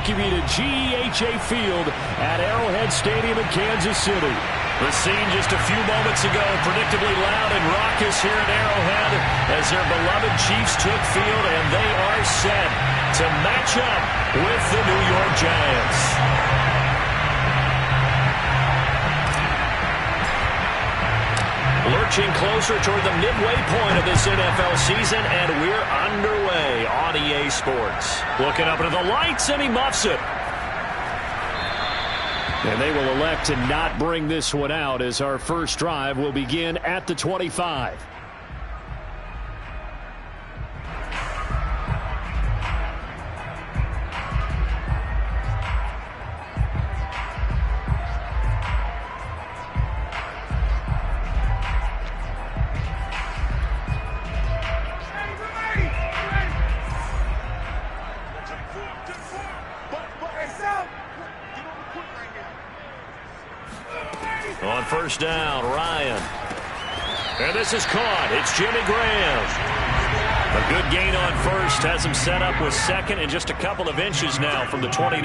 welcome you to GEHA Field at Arrowhead Stadium in Kansas City. The scene just a few moments ago, predictably loud and raucous here at Arrowhead as their beloved Chiefs took field, and they are set to match up with the New York Giants. Lurching closer toward the midway point of this NFL season, and we're underway on EA Sports. Looking up into the lights, and he muffs it. And they will elect to not bring this one out as our first drive will begin at the 25. On first down, Ryan. And this is caught. It's Jimmy Graham. A good gain on first. Has him set up with second and just a couple of inches now from the 29.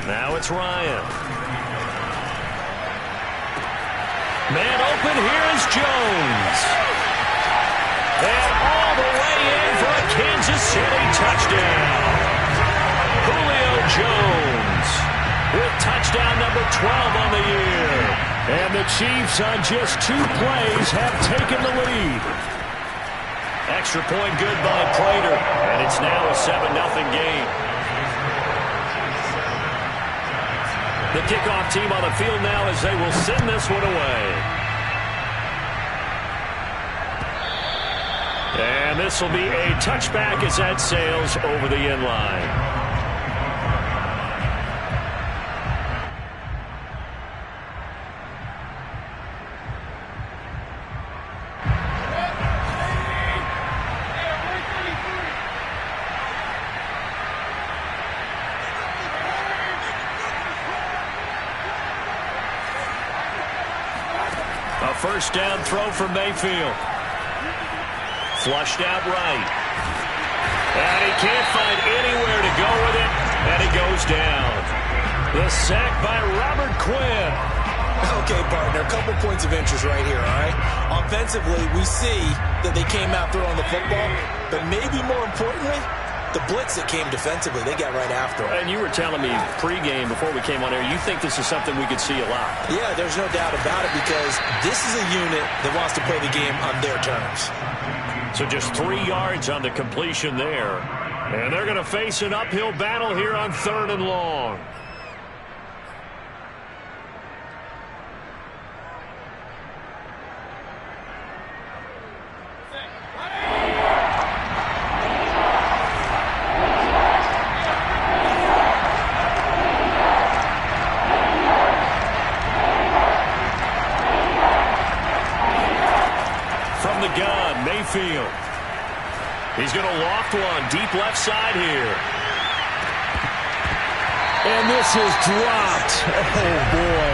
Now it's Ryan. Man open. Here is Jones. And all the way in for a Kansas City touchdown. Julio Jones with touchdown number 12 on the year. And the Chiefs on just 2 plays have taken the lead. Extra point good by Prater. And it's now a 7-0 game. The kickoff team on the field now as they will send this one away. And this will be a touchback as that sails over the end line. A first down throw from Mayfield. Flushed out right. And he can't find anywhere to go with it. And he goes down. The sack by Robert Quinn. Okay, partner, a couple points of interest right here, all right? Offensively, we see that they came out throwing the football, but maybe more importantly, the blitz that came defensively, they got right after him. And you were telling me pregame before we came on air, you think this is something we could see a lot. Yeah, there's no doubt about it because this is a unit that wants to play the game on their terms. So just 3 yards on the completion there. And they're going to face an uphill battle here on 3rd and long. Mayfield. He's going to loft one deep left side here. And this is dropped. Oh, boy.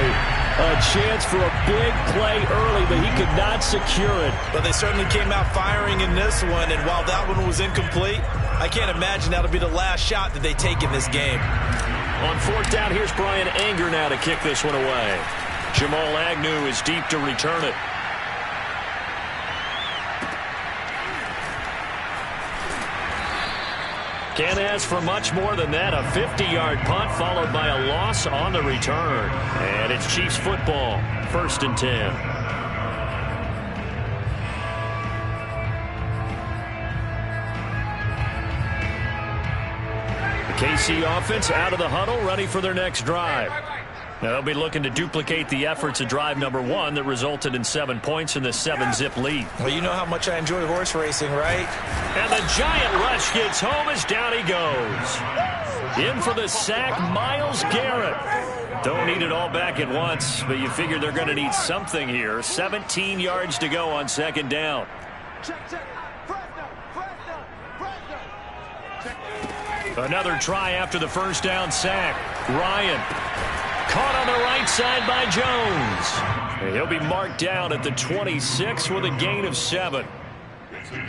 A chance for a big play early, but he could not secure it. But they certainly came out firing in this one, and while that one was incomplete, I can't imagine that'll be the last shot that they take in this game. On 4th down, here's Brian Anger now to kick this one away. Jamal Agnew is deep to return it. Can't ask for much more than that. A 50-yard punt followed by a loss on the return. And it's Chiefs football. 1st and 10. The KC offense out of the huddle, ready for their next drive. Now they'll be looking to duplicate the efforts of drive number 1 that resulted in 7 points in the 7-zip lead. Well, you know how much I enjoy horse racing, right? And the giant rush gets home as down he goes. In for the sack, Myles Garrett. Don't need it all back at once, but you figure they're going to need something here. 17 yards to go on 2nd down. Another try after the 1st down sack. Ryan. Caught on the right side by Jones. And he'll be marked down at the 26 with a gain of 7.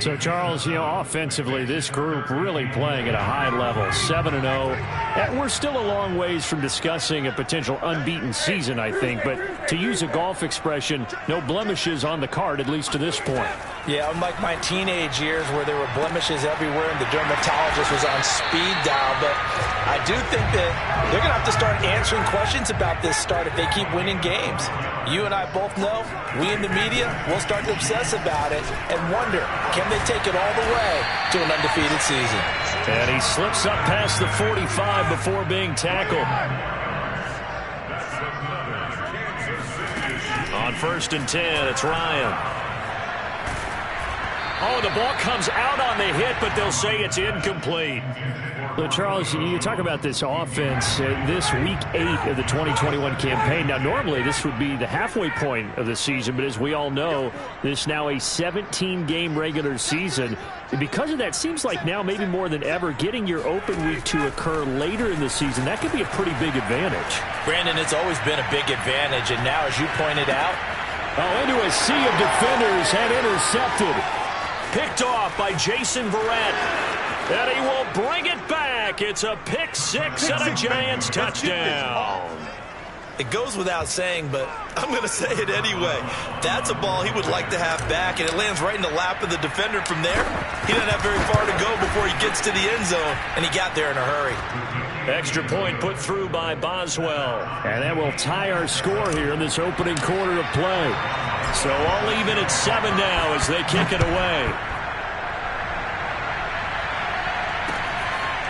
So, Charles, offensively, this group really playing at a high level, 7-0. And we're still a long ways from discussing a potential unbeaten season, I think. But to use a golf expression, no blemishes on the card, at least to this point. Yeah, unlike my teenage years where there were blemishes everywhere and the dermatologist was on speed dial. But I do think that they're going to have to start answering questions about this start if they keep winning games. You and I both know, we in the media will start to obsess about it and wonder, can they take it all the way to an undefeated season? And he slips up past the 45 before being tackled. On 1st and 10, it's Ryan. Oh, the ball comes out on the hit, but they'll say it's incomplete. So, Charles, you talk about this offense, this week 8 of the 2021 campaign. Now, normally this would be the halfway point of the season, but as we all know, this is now a 17-game regular season. And because of that, seems like now maybe more than ever, getting your open week to occur later in the season, that could be a pretty big advantage. Brandon, it's always been a big advantage, and now, as you pointed out, into a sea of defenders and intercepted. Picked off by Jason Verrett. And he will bring it back. It's a pick six and a Giants touchdown. It goes without saying, but I'm going to say it anyway. That's a ball he would like to have back, and it lands right in the lap of the defender from there. He doesn't have very far to go before he gets to the end zone, and he got there in a hurry. Extra point put through by Boswell. And that will tie our score here in this opening quarter of play. So all even at 7 now as they kick it away.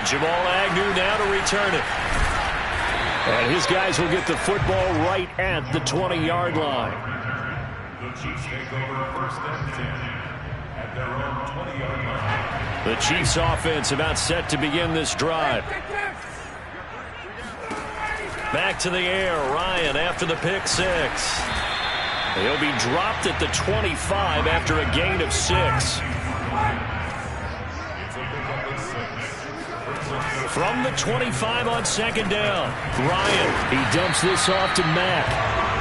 Jamal Agnew now to return it. And his guys will get the football right at the 20-yard line. The Chiefs take over 1st and 10 at their own 20-yard line. The Chiefs offense about set to begin this drive. Back to the air, Ryan after the pick six. He'll be dropped at the 25 after a gain of 6. From the 25 on 2nd down, Ryan. He dumps this off to Mack.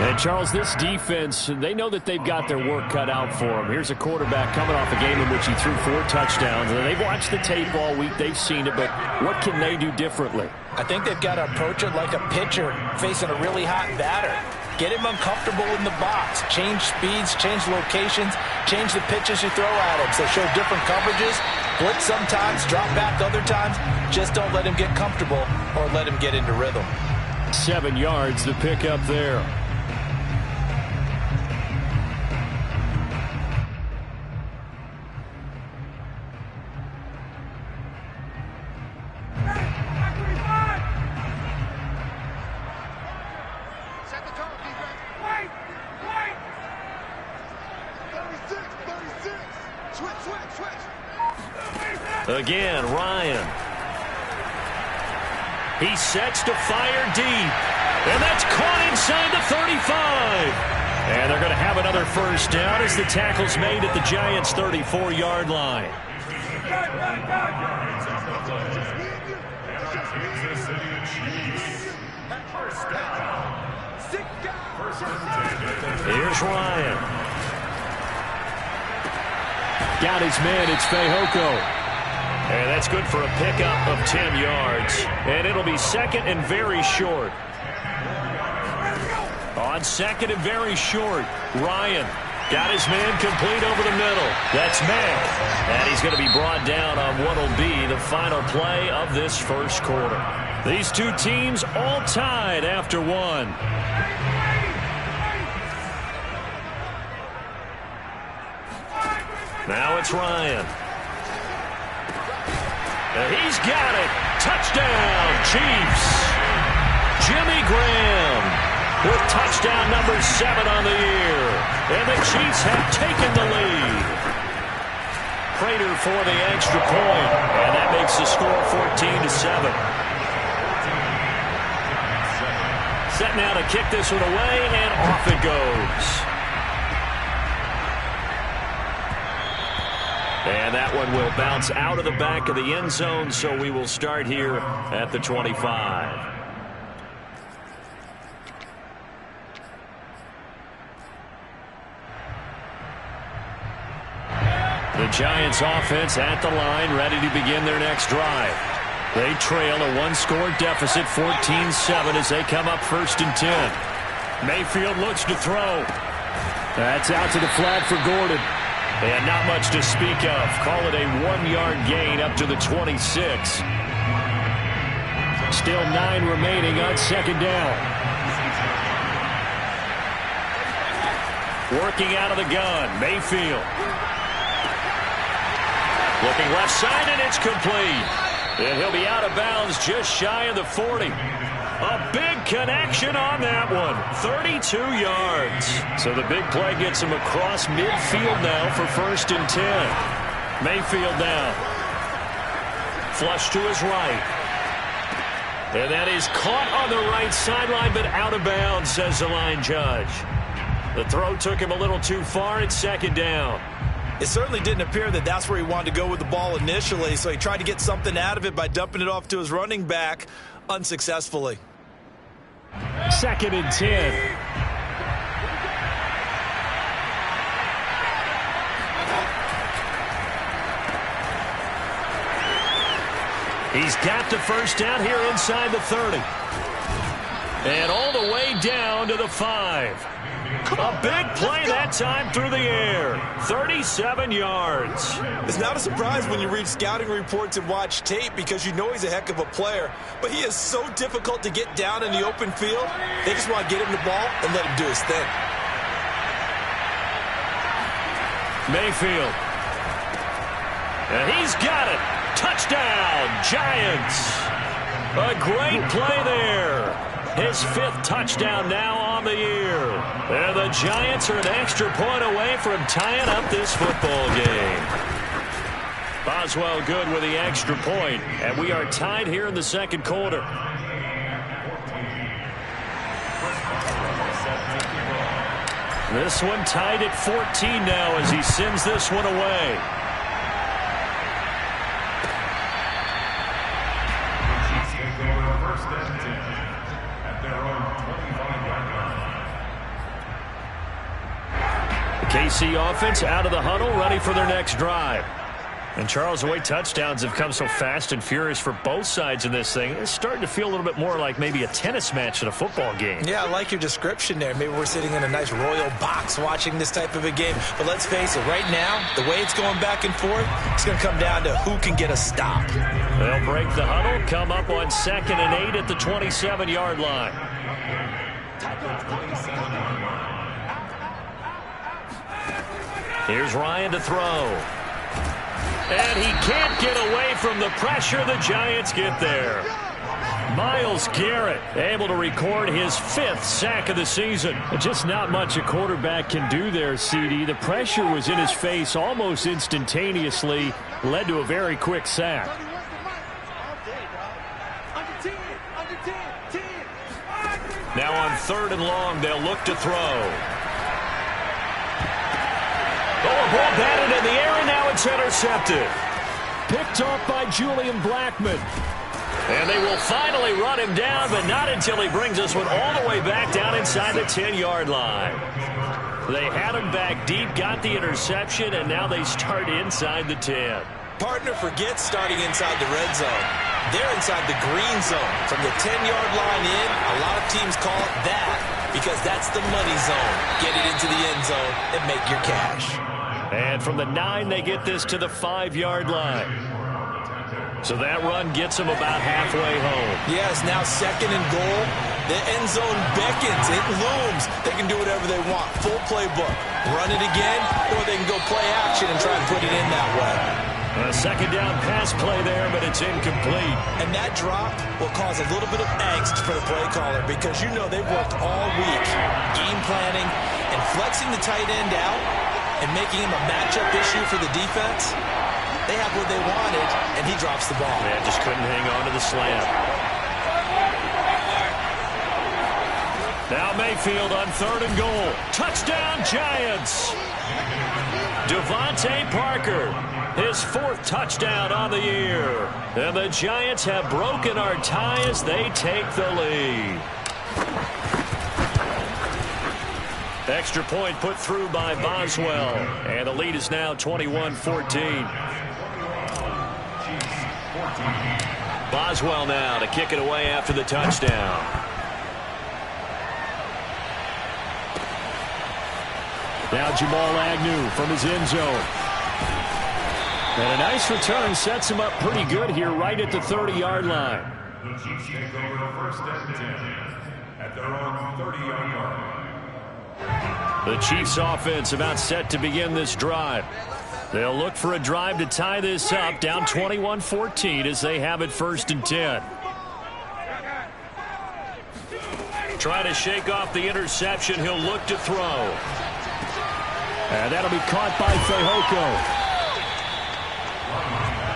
And, Charles, this defense, they know that they've got their work cut out for them. Here's a quarterback coming off a game in which he threw 4 touchdowns. And they've watched the tape all week. They've seen it. But what can they do differently? I think they've got to approach it like a pitcher facing a really hot batter. Get him uncomfortable in the box. Change speeds, change locations, change the pitches you throw at him. So show different coverages. Blitz sometimes, drop back other times. Just don't let him get comfortable or let him get into rhythm. 7 yards to pick up there. Again, Ryan. He sets to fire deep. And that's caught inside the 35. And they're going to have another first down as the tackle's made at the Giants' 34-yard line. Here's Ryan. Got his man. It's Fehoko. And that's good for a pickup of 10 yards. And it'll be 2nd and very short. On 2nd and very short, Ryan got his man complete over the middle. That's Mack. And he's going to be brought down on what will be the final play of this first quarter. These two teams all tied after 1. Now it's Ryan. He's got it. Touchdown, Chiefs. Jimmy Graham with touchdown number 7 on the year. And the Chiefs have taken the lead. Prater for the extra point. And that makes the score 14-7. Set now to kick this one away, and off it goes. And that one will bounce out of the back of the end zone, so we will start here at the 25. The Giants offense at the line, ready to begin their next drive. They trail a one-score deficit, 14-7, as they come up 1st and 10. Mayfield looks to throw. That's out to the flat for Gordon. And not much to speak of. Call it a 1-yard gain up to the 26. Still 9 remaining on 2nd down. Working out of the gun, Mayfield. Looking left side, and it's complete. And he'll be out of bounds just shy of the 40. A big connection on that one. 32 yards. So the big play gets him across midfield now for 1st and 10. Mayfield now. Flush to his right. And that is caught on the right sideline, but out of bounds, says the line judge. The throw took him a little too far. It's 2nd down. It certainly didn't appear that that's where he wanted to go with the ball initially, so he tried to get something out of it by dumping it off to his running back unsuccessfully. 2nd and 10. He's got the 1st down here inside the 30. And all the way down to the 5. A big play that time through the air. 37 yards. It's not a surprise when you read scouting reports and watch tape because you know he's a heck of a player. But he is so difficult to get down in the open field. They just want to get him the ball and let him do his thing. Mayfield. And he's got it. Touchdown, Giants. A great play there. His 5th touchdown now on the year. And the Giants are an extra point away from tying up this football game. Boswell good with the extra point, and we are tied here in the 2nd quarter. This one tied at 14 now as he sends this one away. KC offense out of the huddle, ready for their next drive. And, Charles, the way touchdowns have come so fast and furious for both sides in this thing, it's starting to feel a little bit more like maybe a tennis match in a football game. Yeah, I like your description there. Maybe we're sitting in a nice royal box watching this type of a game. But let's face it, right now, the way it's going back and forth, it's going to come down to who can get a stop. They'll break the huddle, come up on 2nd and 8 at the 27-yard line. Here's Ryan to throw. And he can't get away from the pressure. The Giants get there. Myles Garrett able to record his 5th sack of the season. Just not much a quarterback can do there, CD. The pressure was in his face almost instantaneously. Led to a very quick sack. Now on 3rd and long, they'll look to throw. Oh, ball batted in the air, and now it's intercepted. Picked off by Julian Blackmon. And they will finally run him down, but not until he brings this one all the way back down inside the 10-yard line. They had him back deep, got the interception, and now they start inside the 10. Partner forgets starting inside the red zone. They're inside the green zone. From the 10-yard line in, a lot of teams call it that because that's the money zone. Get it into the end zone and make your cash. And from the 9, they get this to the 5-yard line. So that run gets them about halfway home. Yes, now 2nd and goal. The end zone beckons. It looms. They can do whatever they want. Full playbook. Run it again, or they can go play action and try and put it in that way. A 2nd down pass play there, but it's incomplete. And that drop will cause a little bit of angst for the play caller because you know they've worked all week game planning and flexing the tight end out and making him a matchup issue for the defense. They have what they wanted, and he drops the ball. Man, just couldn't hang on to the slam. Now Mayfield on 3rd and goal. Touchdown, Giants! Devontae Parker, his 4th touchdown on the year. And the Giants have broken our tie as they take the lead. Extra point put through by Boswell. And the lead is now 21-14. Boswell now to kick it away after the touchdown. Now Jamal Agnew from his end zone. And a nice return sets him up pretty good here right at the 30-yard line. The Chiefs take over first and 10 at their own 30-yard line. The Chiefs offense about set to begin this drive. They'll look for a drive to tie this up, down 21-14 as they have it first and 10. Try to shake off the interception. He'll look to throw. And that'll be caught by Fehoko.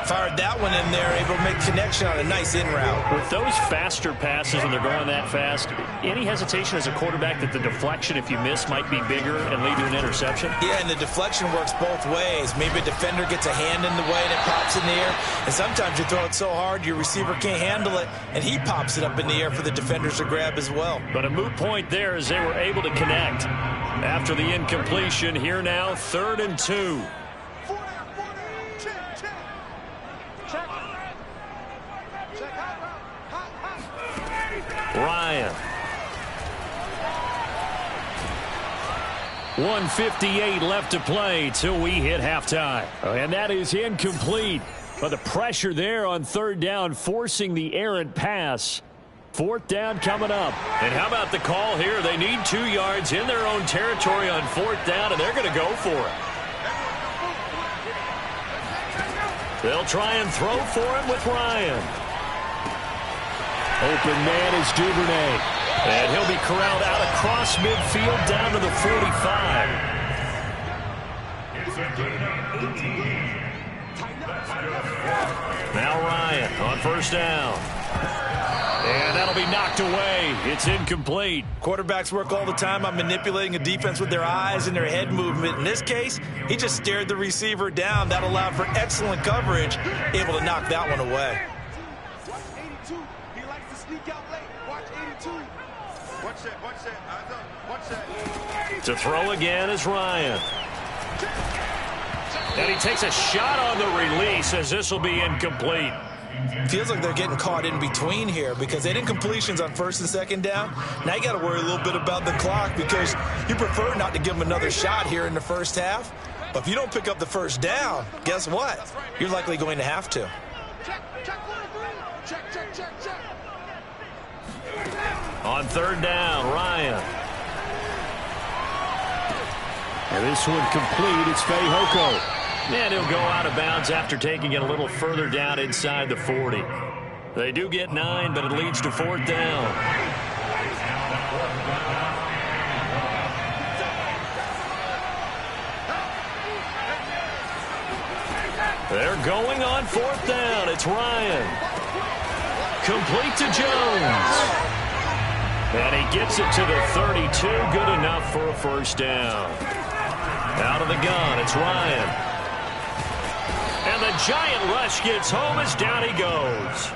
Fired that one in there, able to make connection on a nice in route. With those faster passes when they're going that fast, any hesitation as a quarterback that the deflection, if you miss, might be bigger and lead to an interception? Yeah, and the deflection works both ways. Maybe a defender gets a hand in the way and it pops in the air. And sometimes you throw it so hard your receiver can't handle it, and he pops it up in the air for the defenders to grab as well. But a moot point there as they were able to connect. After the incompletion, here now, 3rd and 2. Ryan. 1:58 left to play till we hit halftime. And that is incomplete. But the pressure there on 3rd down, forcing the errant pass. 4th down coming up. And how about the call here? They need 2 yards in their own territory on 4th down, and they're going to go for it. They'll try and throw for him with Ryan. Open man is Duvernay. And he'll be corralled out across midfield down to the 45. It's a gain of 18. Now Ryan on 1st down. And that'll be knocked away. It's incomplete. Quarterbacks work all the time on manipulating a defense with their eyes and their head movement. In this case, he just stared the receiver down. That allowed for excellent coverage, able to knock that one away. To throw again is Ryan. And he takes a shot on the release as this will be incomplete. Feels like they're getting caught in between here because they did incompletions on 1st and 2nd down. Now you got to worry a little bit about the clock because you prefer not to give them another shot here in the 1st half. But if you don't pick up the 1st down, guess what? You're likely going to have to. On 3rd down, Ryan. And this one complete. It's Fehoko. And he'll go out of bounds after taking it a little further down inside the 40. They do get 9, but it leads to 4th down. They're going on 4th down. It's Ryan. Complete to Jones. And he gets it to the 32. Good enough for a 1st down. Out of the gun, it's Ryan. And the giant rush gets home as down he goes.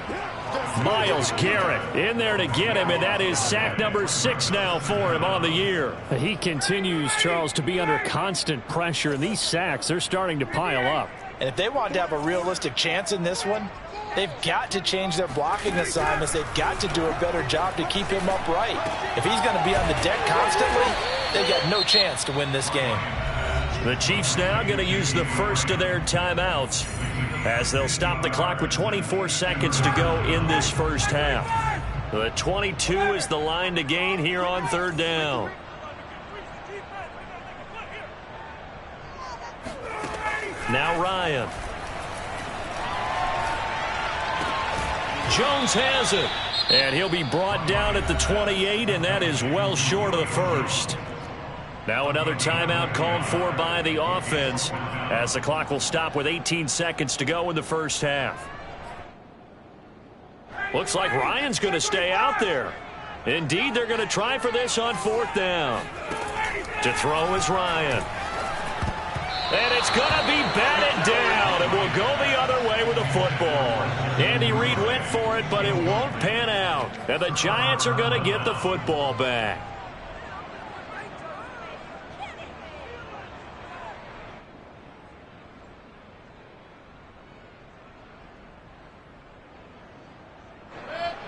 Myles Garrett in there to get him, and that is sack number 6 now for him on the year. He continues, Charles, to be under constant pressure, and these sacks, they're starting to pile up. And if they want to have a realistic chance in this one, they've got to change their blocking assignments. They've got to do a better job to keep him upright. If he's going to be on the deck constantly, they've got no chance to win this game. The Chiefs now going to use the first of their timeouts as they'll stop the clock with 24 seconds to go in this 1st half. The 22 is the line to gain here on 3rd down. Now Ryan. Jones has it. And he'll be brought down at the 28, and that is well short of the 1st. Now another timeout called for by the offense as the clock will stop with 18 seconds to go in the 1st half. Looks like Ryan's going to stay out there. Indeed, they're going to try for this on 4th down. To throw is Ryan. And it's going to be batted down, and we'll go the other way with the football. Andy Reid went for it, but it won't pan out. And the Giants are going to get the football back.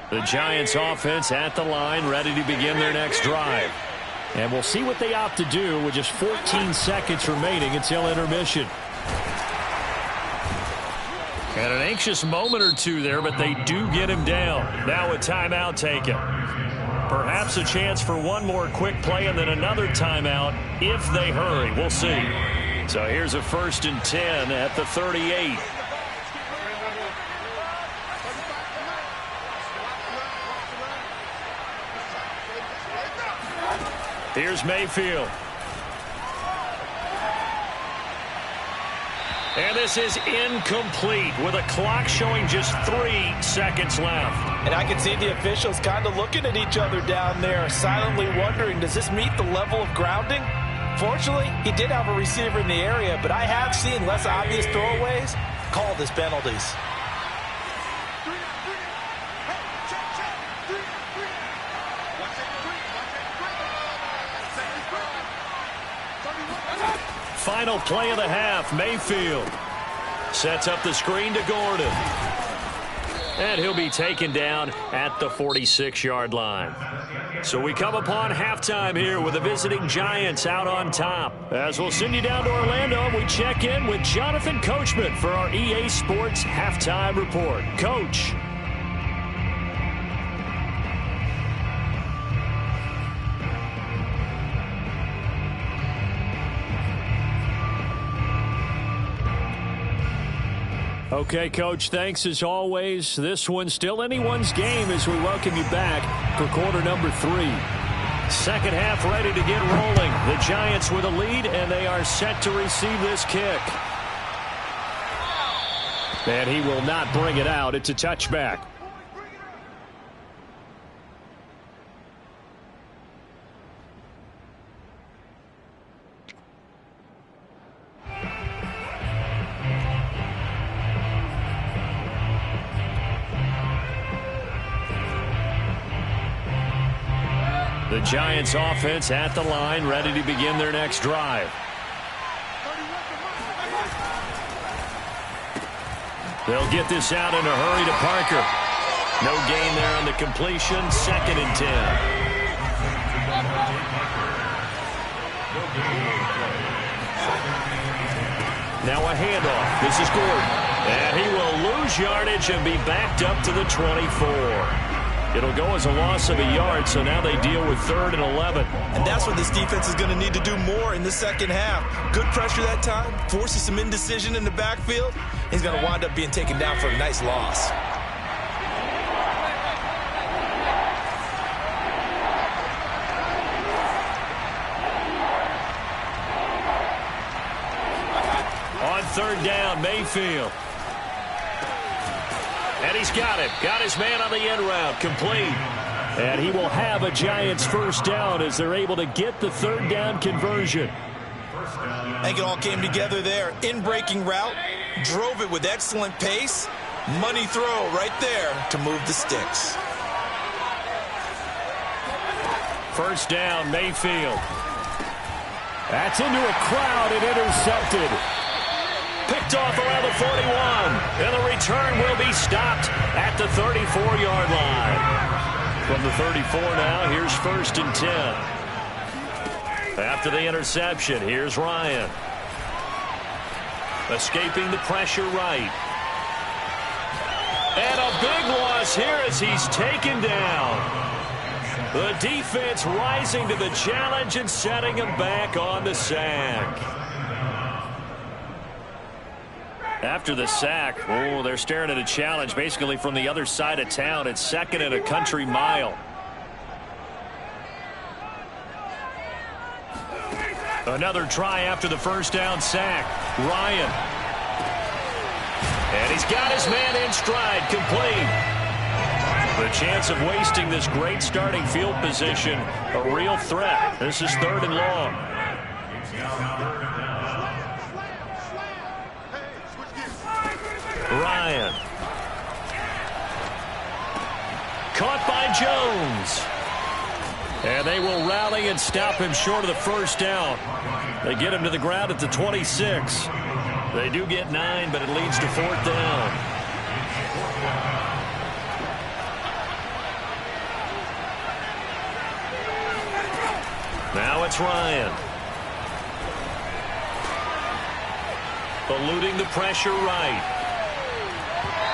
The Giants offense at the line, ready to begin their next drive. And we'll see what they opt to do with just 14 seconds remaining until intermission. And an anxious moment or two there, but they do get him down. Now a timeout taken. Perhaps a chance for one more quick play and then another timeout if they hurry. We'll see. So here's a 1st and 10 at the 38. Here's Mayfield. And this is incomplete with a clock showing just 3 seconds left. And I can see the officials kind of looking at each other down there, silently wondering, does this meet the level of grounding? Fortunately, he did have a receiver in the area, but I have seen less obvious throwaways called as penalties. Final play of the half, Mayfield sets up the screen to Gordon. And he'll be taken down at the 46-yard line. So we come upon halftime here with the visiting Giants out on top. As we'll send you down to Orlando, we check in with Jonathan Coachman for our EA Sports Halftime Report. Coach. Okay, Coach, thanks as always. This one's still anyone's game as we welcome you back for quarter number 3. Second half ready to get rolling. The Giants with a lead, and they are set to receive this kick. And he will not bring it out. It's a touchback. The Giants offense at the line, ready to begin their next drive. They'll get this out in a hurry to Parker. No gain there on the completion. 2nd and 10. Now a handoff. This is Gordon. And he will lose yardage and be backed up to the 24. It'll go as a loss of a yard, so now they deal with 3rd and 11. And that's what this defense is going to need to do more in the second half. Good pressure that time, forces some indecision in the backfield. He's going to wind up being taken down for a nice loss. On 3rd down, Mayfield. And he's got it. Got his man on the end route. Complete. And he will have a Giants 1st down as they're able to get the 3rd down conversion. I think it all came together there. In-breaking route. Drove it with excellent pace. Money throw right there to move the sticks. 1st down, Mayfield. That's into a crowd and intercepted. Picked off around the 41. And the return will be stopped at the 34-yard line. From the 34 now, here's 1st and 10. After the interception, here's Ryan. Escaping the pressure right. And a big loss here as he's taken down. The defense rising to the challenge and setting him back on the sack. After the sack, oh, they're staring at a challenge basically from the other side of town. It's 2nd and a country mile. Another try after the 1st down sack. Ryan. And he's got his man in stride, complete. The chance of wasting this great starting field position, a real threat. This is 3rd and long. Ryan. Caught by Jones. And they will rally and stop him short of the 1st down. They get him to the ground at the 26. They do get 9, but it leads to 4th down. Now it's Ryan. Eluding the pressure right.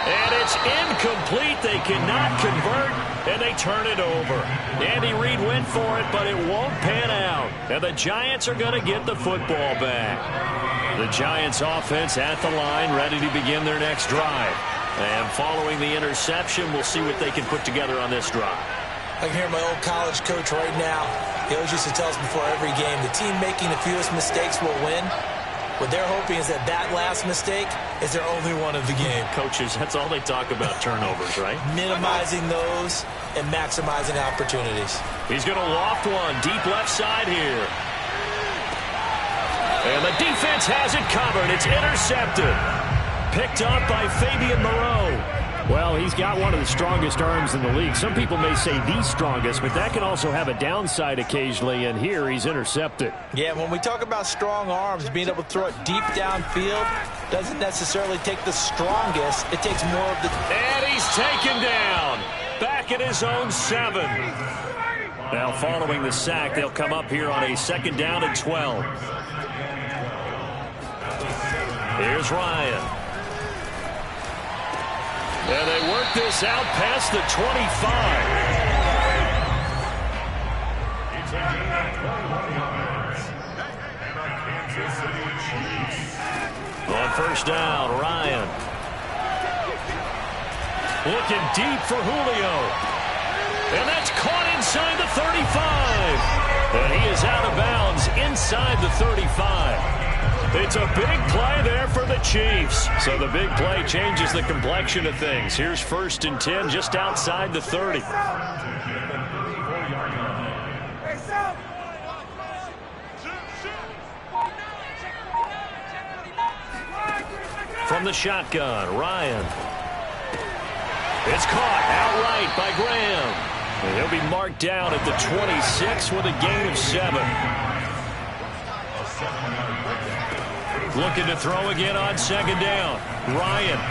And it's incomplete. They cannot convert, and they turn it over. Andy Reid went for it, but it won't pan out. And the Giants are going to get the football back. The Giants offense at the line, ready to begin their next drive. And following the interception, we'll see what they can put together on this drive. I can hear my old college coach right now. He always used to tell us before every game, the team making the fewest mistakes will win. What they're hoping is that last mistake is their only one of the game. Coaches, that's all they talk about, turnovers, right? Minimizing those and maximizing opportunities. He's going to loft one deep left side here. And the defense has it covered. It's intercepted. Picked up by Fabian Moreau. Well, he's got one of the strongest arms in the league. Some people may say the strongest, but that can also have a downside occasionally, and here he's intercepted. Yeah, when we talk about strong arms, being able to throw it deep downfield doesn't necessarily take the strongest. It takes more of the... And he's taken down. Back at his own 7. Now, following the sack, they'll come up here on a 2nd down and 12. Here's Ryan. And they work this out past the 25. On 1st down, Ryan. Looking deep for Julio. And that's caught inside the 35. And he is out of bounds inside the 35. It's a big play there for the Chiefs. So the big play changes the complexion of things. Here's 1st and 10 just outside the 30. From the shotgun, Ryan. It's caught outright by Graham. And he'll be marked down at the 26 with a gain of 7. Looking to throw again on 2nd down. Ryan.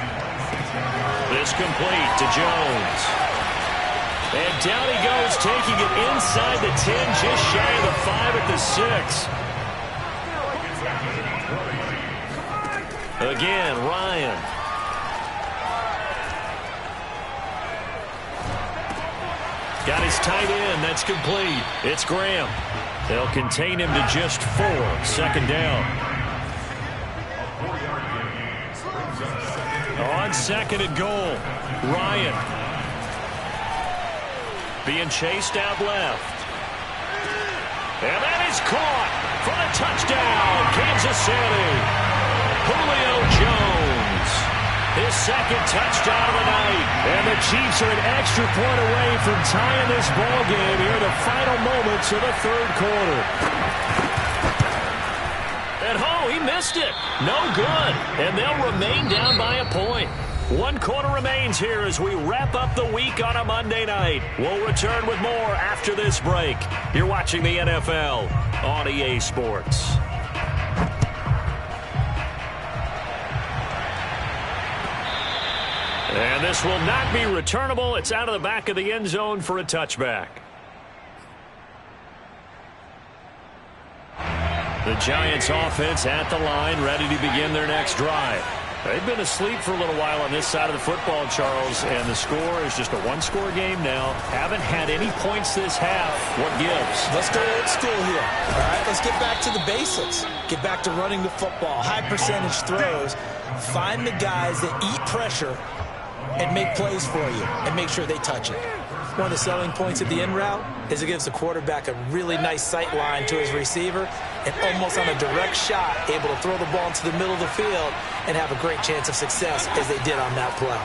This complete to Jones. And down he goes, taking it inside the 10, just shy of the 5 at the 6. Again, Ryan. Got his tight end. That's complete. It's Graham. They'll contain him to just 4. 2nd down. On 2nd and goal, Ryan. Being chased out left. And that is caught for the touchdown, Kansas City. Julio Jones. His 2nd touchdown of the night. And the Chiefs are an extra point away from tying this ball game here in the final moments of the 3rd quarter. And he missed it. No good. And they'll remain down by a point. 1 quarter remains here as we wrap up the week on a Monday night. We'll return with more after this break. You're watching the NFL on EA Sports. And this will not be returnable. It's out of the back of the end zone for a touchback. The Giants offense at the line, ready to begin their next drive. They've been asleep for a little while on this side of the football, Charles, and the score is just a 1-score game now. Haven't had any points this half. What gives? Let's go old school here. All right, let's get back to the basics. Get back to running the football, high percentage throws. Find the guys that eat pressure and make plays for you and make sure they touch it. One of the selling points of the in route is it gives the quarterback a really nice sight line to his receiver and almost on a direct shot able to throw the ball into the middle of the field and have a great chance of success as they did on that play.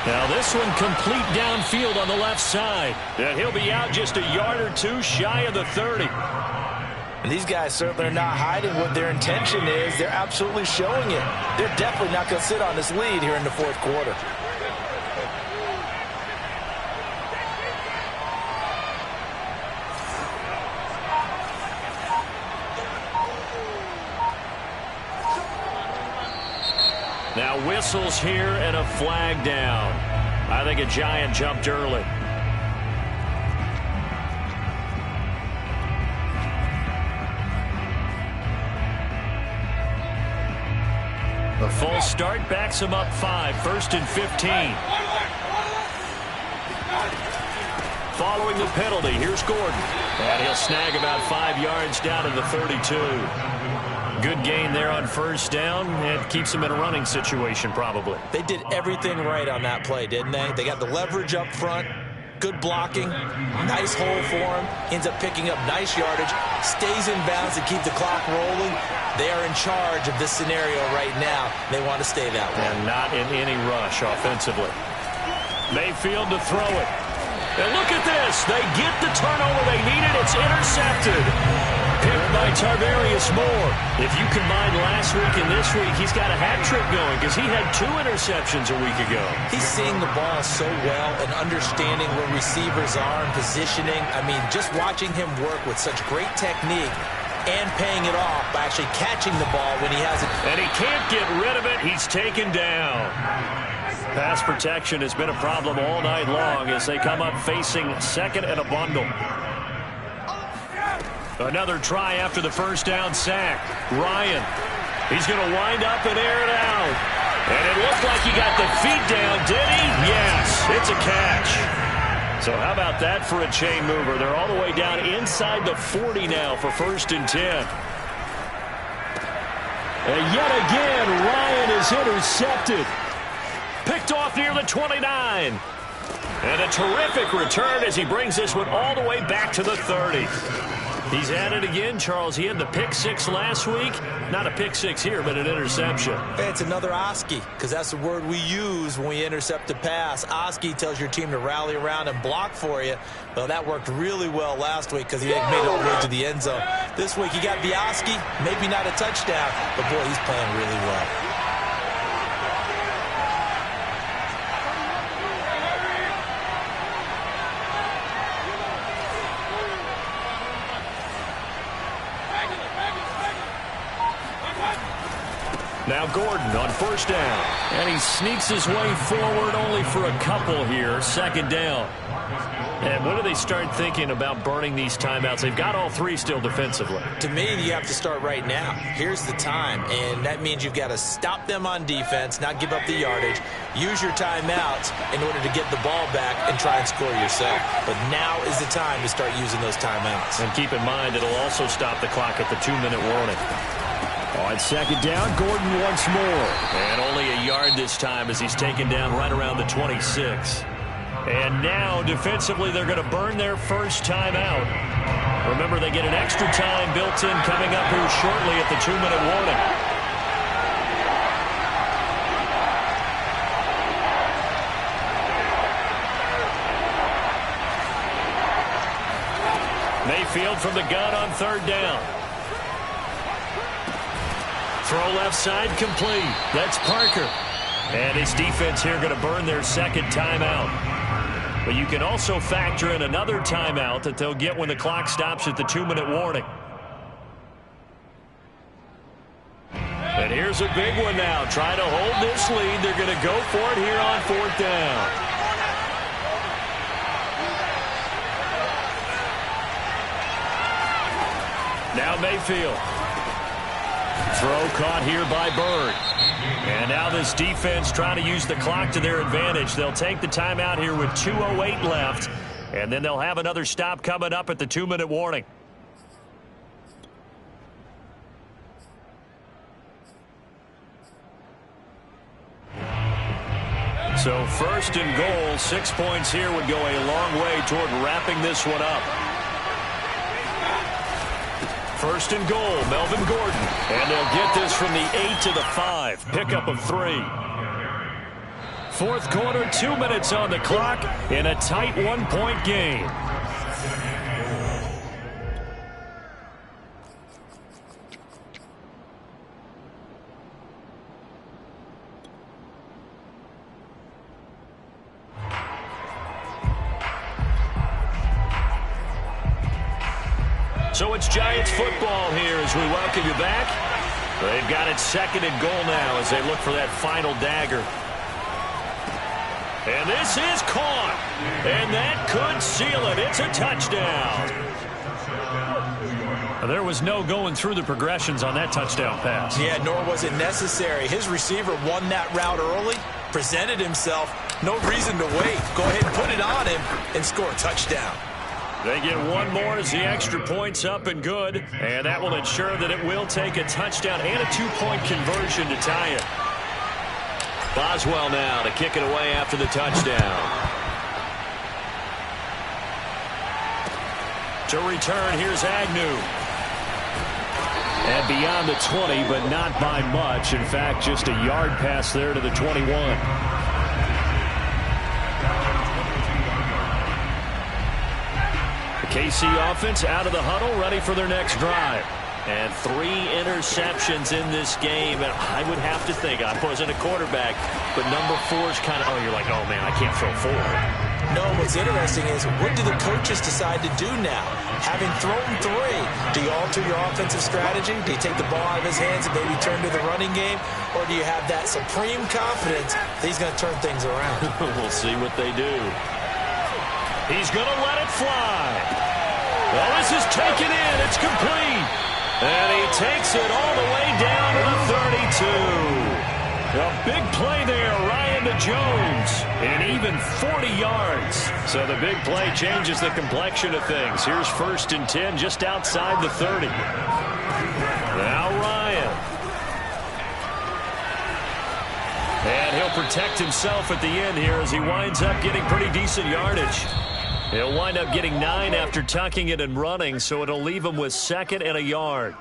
Now this one complete downfield on the left side. And he'll be out just a yard or 2 shy of the 30. And these guys certainly are not hiding what their intention is. They're absolutely showing it. They're definitely not going to sit on this lead here in the 4th quarter. Now whistles here and a flag down. I think a Giant jumped early. The full start backs him up 5, 1st and 15. Following the penalty, here's Gordon. And he'll snag about 5 yards down to the 32. Good gain there on 1st down. It keeps him in a running situation probably. They did everything right on that play, didn't they? They got the leverage up front. Good blocking. Nice hole for him. Ends up picking up nice yardage. Stays in bounds to keep the clock rolling. They are in charge of this scenario right now. They want to stay that way. And not in any rush offensively. Mayfield to throw it. And look at this. They get the turnover they needed. It's intercepted. Picked by Tarvarius Moore. If you combine last week and this week, he's got a hat trick going because he had 2 interceptions a week ago. He's seeing the ball so well and understanding where receivers are and positioning. I mean, just watching him work with such great technique and paying it off by actually catching the ball when he has it. And he can't get rid of it. He's taken down. Pass protection has been a problem all night long as they come up facing 2nd and a bundle. Another try after the 1st down sack. Ryan, he's going to wind up and air it out. And it looked like he got the feet down, did he? Yes, it's a catch. So how about that for a chain mover? They're all the way down inside the 40 now for 1st and 10. And yet again, Ryan is intercepted. Picked off near the 29. And a terrific return as he brings this one all the way back to the 30. He's at it again, Charles. He had the pick 6 last week. Not a pick 6 here, but an interception. It's another Oski, because that's the word we use when we intercept a pass. Oski tells your team to rally around and block for you. Well, that worked really well last week because he made it all the way to the end zone. This week he got the Oski, maybe not a touchdown, but boy, he's playing really well. Now Gordon on 1st down. And he sneaks his way forward only for a couple here. 2nd down. And when do they start thinking about burning these timeouts? They've got all 3 still defensively. To me, you have to start right now. Here's the time, and that means you've got to stop them on defense, not give up the yardage, use your timeouts in order to get the ball back and try and score yourself. But now is the time to start using those timeouts. And keep in mind, it'll also stop the clock at the 2-minute warning. On 2nd down, Gordon once more. And only a yard this time as he's taken down right around the 26. And now, defensively, they're going to burn their 1st timeout. Remember, they get an extra time built in coming up here shortly at the 2-minute warning. Mayfield from the gun on 3rd down. Throw left side complete. That's Parker. And his defense here going to burn their 2nd timeout. But you can also factor in another timeout that they'll get when the clock stops at the 2-minute warning. And here's a big one now. Trying to hold this lead. They're going to go for it here on 4th down. Now Mayfield. Throw caught here by Bird. And now this defense trying to use the clock to their advantage. They'll take the timeout here with 2:08 left. And then they'll have another stop coming up at the 2-minute warning. So 1st and goal, 6 points here would go a long way toward wrapping this one up. 1st and goal, Melvin Gordon. And they'll get this from the 8 to the 5. Pickup of 3. 4th quarter, 2 minutes on the clock in a tight 1-point game. So it's Giants football here as we welcome you back. They've got it 2nd and goal now as they look for that final dagger. And this is caught. And that could seal it. It's a touchdown. There was no going through the progressions on that touchdown pass. Yeah, nor was it necessary. His receiver won that route early, presented himself. No reason to wait. Go ahead and put it on him and score a touchdown. They get one more as the extra point's up and good. And that will ensure that it will take a touchdown and a two-point conversion to tie it. Boswell now to kick it away after the touchdown. To return, here's Agnew. And beyond the 20, but not by much. In fact, just a yard pass there to the 21. The KC offense out of the huddle, ready for their next drive. And 3 interceptions in this game. And I would have to think, I wasn't a quarterback, but number 4 is kind of, oh, you're like, oh, man, I can't throw 4. No, what's interesting is, what do the coaches decide to do now? Having thrown 3, do you alter your offensive strategy? Do you take the ball out of his hands and maybe turn to the running game? Or do you have that supreme confidence that he's going to turn things around? We'll see what they do. He's going to let it fly. Well, this is taken in. It's complete. And he takes it all the way down to the 32. A big play there, Ryan to Jones, and even 40 yards. So the big play changes the complexion of things. Here's 1st and 10 just outside the 30. Now Ryan. And he'll protect himself at the end here as he winds up getting pretty decent yardage. He'll wind up getting 9 after tucking it and running, so it'll leave him with 2nd and a yard.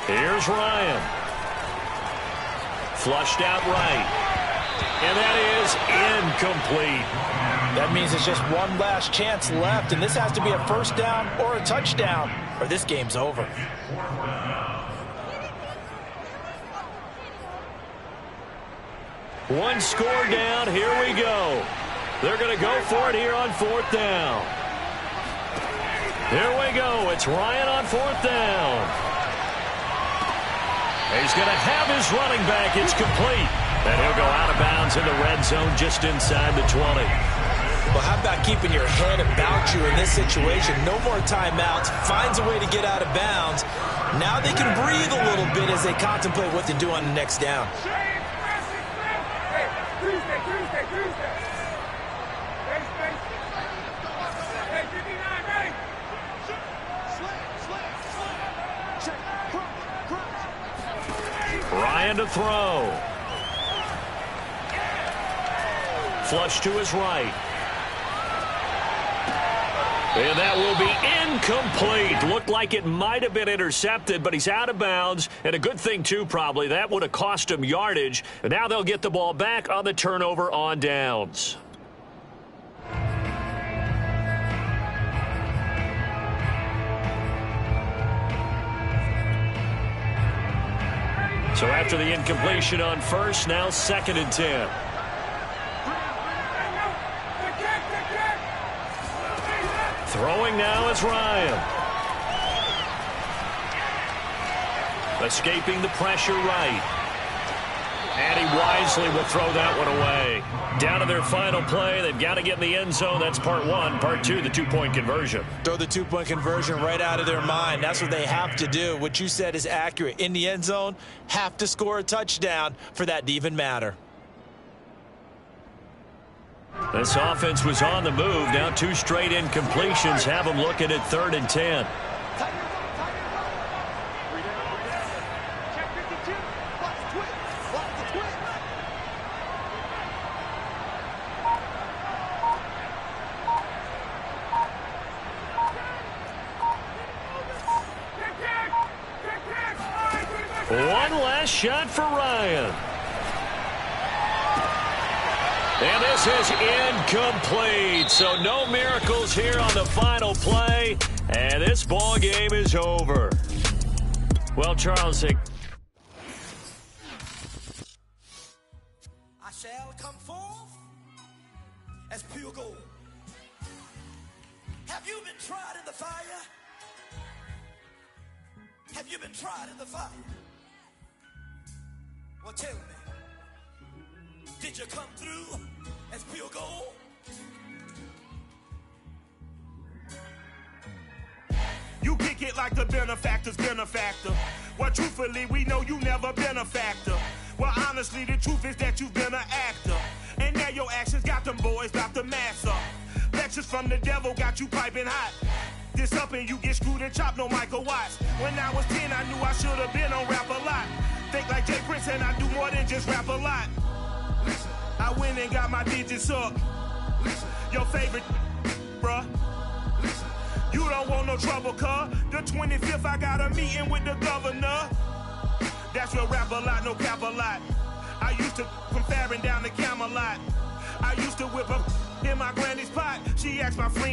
Here's Ryan. Flushed out right. And that is incomplete. That means it's just one last chance left, and this has to be a 1st down or a touchdown, or this game's over. One score down. Here we go. They're going to go for it here on 4th down. Here we go. It's Ryan on 4th down. He's going to have his running back. It's complete. And he'll go out of bounds in the red zone just inside the 20. Well, how about keeping your head about you in this situation? No more timeouts. Finds a way to get out of bounds. Now they can breathe a little bit as they contemplate what to do on the next down. Ryan to throw. Flush to his right. And that will be incomplete. Looked like it might have been intercepted, but he's out of bounds. And a good thing, too, probably. That would have cost him yardage. And now they'll get the ball back on the turnover on downs. So after the incompletion on 1st, now 2nd and 10. Throwing now is Ryan. Escaping the pressure right. And he wisely will throw that one away. Down to their final play. They've got to get in the end zone. That's part 1. Part 2, the 2-point conversion. Throw the 2-point conversion right out of their mind. That's what they have to do. What you said is accurate. In the end zone, have to score a touchdown for that to even matter. This offense was on the move. Now 2 straight incompletions have them looking at 3rd and 10. One last shot for Ryan. And this is incomplete. So no miracles here on the final play. And this ball game is over. Well, Charles, Have you been tried in the fire? Have you been tried in the fire? Well, tell me, did you come through as pure gold? You kick it like the benefactor's benefactor. Well, truthfully, we know you never been a factor. Well, honestly, the truth is that you've been an actor. And now your actions got them boys, got the mass up. Lectures from the devil got you piping hot. This up and you get screwed and chopped, no Michael Watts. When I was 10, I knew I should have been on rap a lot. Think like Jay Prince and I do more than just rap a lot. I went and got my digits up. Your favorite, bruh. You don't want no trouble, cuz. The 25th, I got a meeting with the governor. That's real rap a lot, no cap a lot. I used to from Farron down to Camelot. I used to whip up in my granny's pot. She asked my friend.